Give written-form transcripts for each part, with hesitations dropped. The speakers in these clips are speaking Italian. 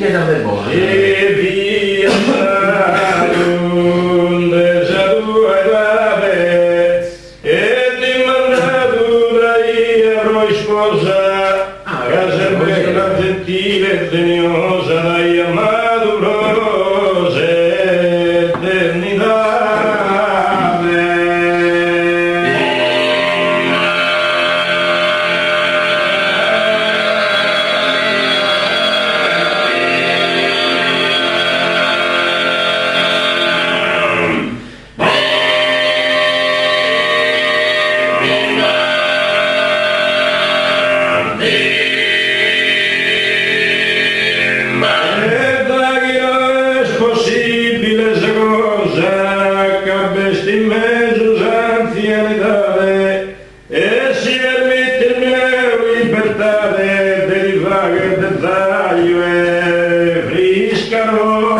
viene da verbone. E via donde già tu hai lave e ti mandato dai eroi sposa casa bella gentile e degnosa dai amato rose eternità. E si permette il mio libertà derivare del taglio e frisca rosa.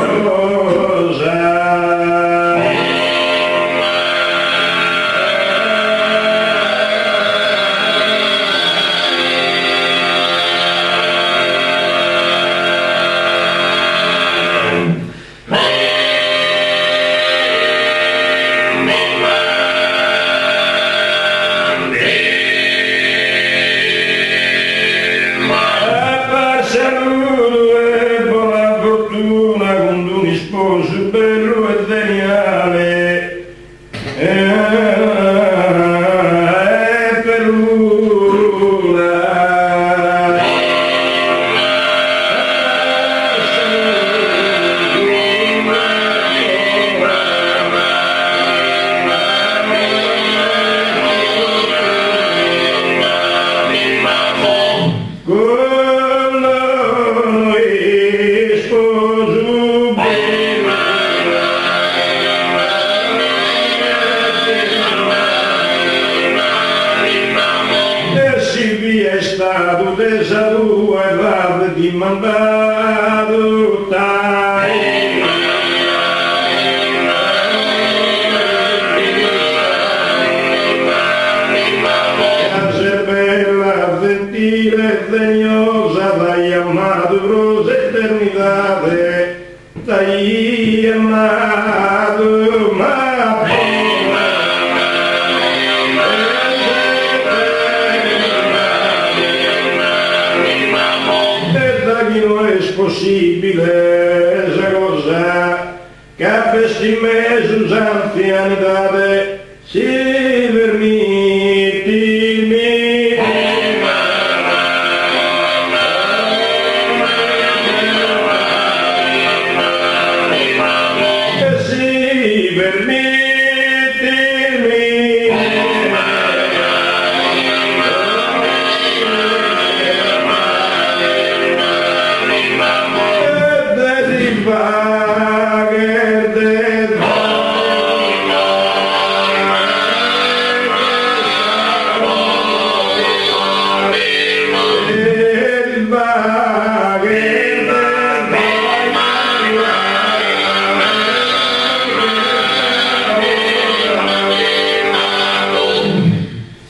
Saluto e buona fortuna con un sposo bello e geniale e per l'una è stato desa tua e l'ave di mandato casa bella, gentile e degnosa dai amato rose eternità dai amato ma non è possibile esa cosa che a questi mesi anzianità si